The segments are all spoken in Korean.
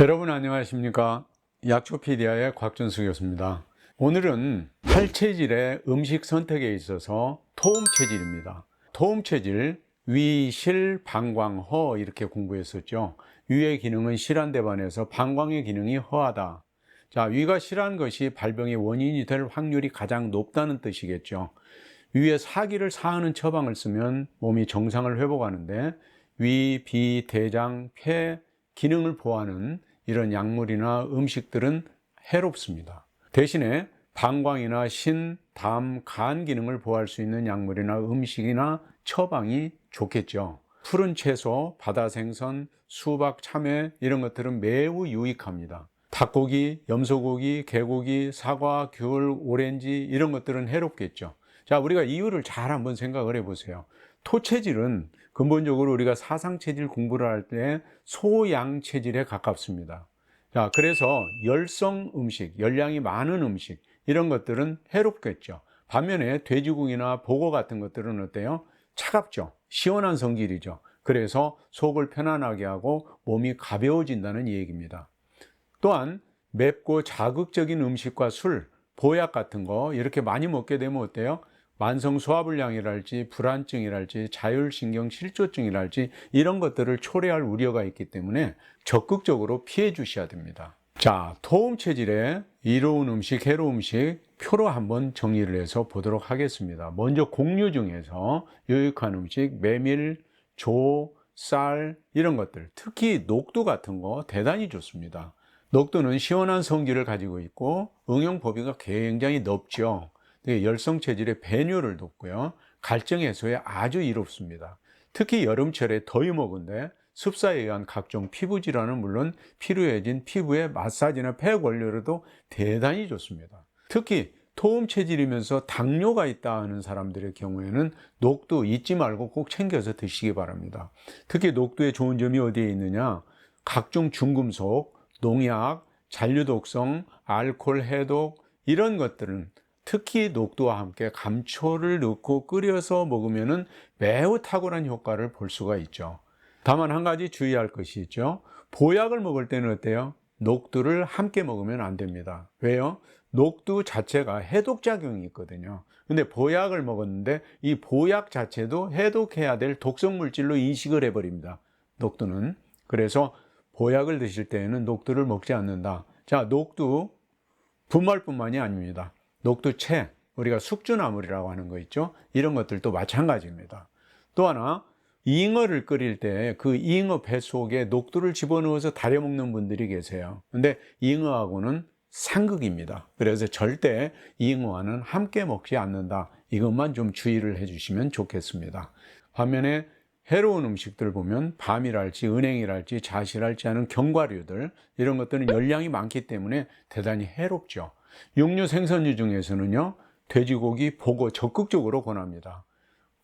여러분 안녕하십니까? 약초피디아의 곽준수 교수입니다. 오늘은 활체질의 음식 선택에 있어서 토음체질입니다. 토음체질, 위, 실, 방광, 허 이렇게 공부했었죠. 위의 기능은 실한데 반해서 방광의 기능이 허하다. 자, 위가 실한 것이 발병의 원인이 될 확률이 가장 높다는 뜻이겠죠. 위에 사기를 사하는 처방을 쓰면 몸이 정상을 회복하는데 위, 비, 대장, 폐 기능을 보호하는 이런 약물이나 음식들은 해롭습니다. 대신에 방광이나 신, 담, 간 기능을 보호할 수 있는 약물이나 음식이나 처방이 좋겠죠. 푸른 채소, 바다 생선, 수박, 참외 이런 것들은 매우 유익합니다. 닭고기, 염소고기, 개고기, 사과, 귤, 오렌지 이런 것들은 해롭겠죠. 자, 우리가 이유를 잘 한번 생각을 해보세요. 토체질은 근본적으로 우리가 사상체질 공부를 할 때 소양체질에 가깝습니다. 자, 그래서 열성 음식, 열량이 많은 음식 이런 것들은 해롭겠죠. 반면에 돼지고기나 보고 같은 것들은 어때요? 차갑죠. 시원한 성질이죠. 그래서 속을 편안하게 하고 몸이 가벼워진다는 얘기입니다. 또한 맵고 자극적인 음식과 술, 보약 같은 거 이렇게 많이 먹게 되면 어때요? 만성 소화불량이랄지 불안증이랄지 자율신경 실조증이랄지 이런 것들을 초래할 우려가 있기 때문에 적극적으로 피해 주셔야 됩니다. 자, 토음 체질에 이로운 음식, 해로운 음식 표로 한번 정리를 해서 보도록 하겠습니다. 먼저 곡류 중에서 유익한 음식, 메밀, 조, 쌀 이런 것들, 특히 녹두 같은 거 대단히 좋습니다. 녹두는 시원한 성질을 가지고 있고 응용 범위가 굉장히 넓죠. 열성 체질의 배뇨를 돕고요. 갈증 해소에 아주 이롭습니다. 특히 여름철에 더위 먹은데 습사에 의한 각종 피부 질환은 물론 피로해진 피부의 마사지나 폐 관리로도 대단히 좋습니다. 특히 토음 체질이면서 당뇨가 있다 하는 사람들의 경우에는 녹두 잊지 말고 꼭 챙겨서 드시기 바랍니다. 특히 녹두의 좋은 점이 어디에 있느냐? 각종 중금속, 농약, 잔류독성, 알코올 해독 이런 것들은 특히 녹두와 함께 감초를 넣고 끓여서 먹으면 매우 탁월한 효과를 볼 수가 있죠. 다만 한 가지 주의할 것이 있죠. 보약을 먹을 때는 어때요? 녹두를 함께 먹으면 안 됩니다. 왜요? 녹두 자체가 해독작용이 있거든요. 근데 보약을 먹었는데 이 보약 자체도 해독해야 될 독성 물질로 인식을 해버립니다. 녹두는. 그래서 보약을 드실 때에는 녹두를 먹지 않는다. 자, 녹두 분말뿐만이 아닙니다. 녹두채, 우리가 숙주나물이라고 하는 거 있죠? 이런 것들도 마찬가지입니다. 또 하나, 잉어를 끓일 때 그 잉어 배 속에 녹두를 집어넣어서 달여 먹는 분들이 계세요. 근데 잉어하고는 상극입니다. 그래서 절대 잉어와는 함께 먹지 않는다. 이것만 좀 주의를 해주시면 좋겠습니다. 반면에 해로운 음식들 보면 밤이랄지 은행이랄지 자시랄지 하는 견과류들 이런 것들은 열량이 많기 때문에 대단히 해롭죠. 육류 생선류 중에서는요 돼지고기, 보고 적극적으로 권합니다.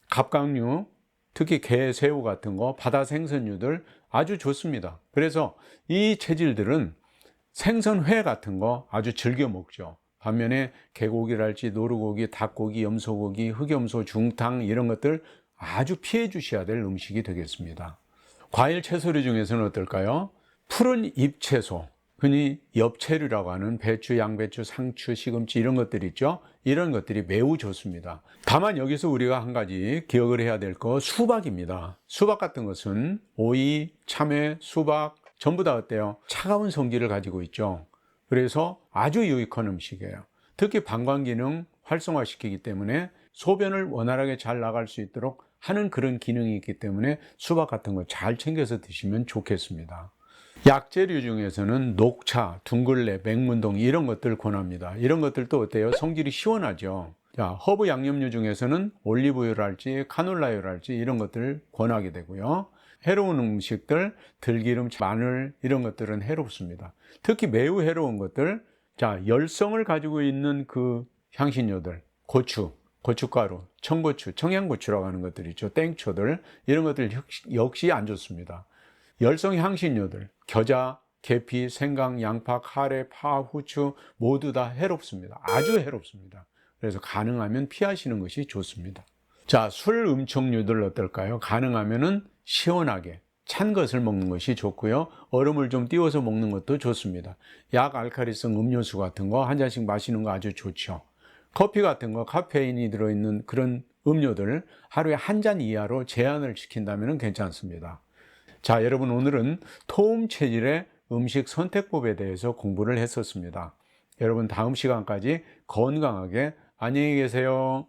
갑각류, 특히 게, 새우 같은 거 바다 생선류들 아주 좋습니다. 그래서 이 체질들은 생선회 같은 거 아주 즐겨 먹죠. 반면에 개고기랄지 노루고기, 닭고기, 염소고기, 흑염소, 중탕 이런 것들 아주 피해 주셔야 될 음식이 되겠습니다. 과일 채소류 중에서는 어떨까요? 푸른 잎채소, 흔히 엽채류라고 하는 배추, 양배추, 상추, 시금치 이런 것들 있죠. 이런 것들이 매우 좋습니다. 다만 여기서 우리가 한 가지 기억을 해야 될 거 수박입니다. 수박 같은 것은 오이, 참외, 수박 전부 다 어때요? 차가운 성질을 가지고 있죠. 그래서 아주 유익한 음식이에요. 특히 방광 기능 활성화시키기 때문에 소변을 원활하게 잘 나갈 수 있도록 하는 그런 기능이 있기 때문에 수박 같은 거 잘 챙겨서 드시면 좋겠습니다. 약재류 중에서는 녹차, 둥글레, 맹문동 이런 것들 권합니다. 이런 것들도 어때요? 성질이 시원하죠. 자, 허브 양념류 중에서는 올리브유랄지 카놀라유랄지 이런 것들을 권하게 되고요. 해로운 음식들, 들기름, 마늘 이런 것들은 해롭습니다. 특히 매우 해로운 것들, 자, 열성을 가지고 있는 그 향신료들, 고추, 고춧가루, 청고추, 청양고추라고 하는 것들 있죠. 땡초들 이런 것들 역시 안 좋습니다. 열성 향신료들, 겨자, 계피, 생강, 양파, 카레, 파, 후추 모두 다 해롭습니다. 아주 해롭습니다. 그래서 가능하면 피하시는 것이 좋습니다. 자, 술 음청류들 어떨까요? 가능하면은 시원하게 찬 것을 먹는 것이 좋고요. 얼음을 좀 띄워서 먹는 것도 좋습니다. 약 알칼리성 음료수 같은 거 한 잔씩 마시는 거 아주 좋죠. 커피 같은 거 카페인이 들어있는 그런 음료들 하루에 한 잔 이하로 제한을 시킨다면 괜찮습니다. 자, 여러분, 오늘은 토움 체질의 음식 선택법에 대해서 공부를 했었습니다. 여러분, 다음 시간까지 건강하게 안녕히 계세요.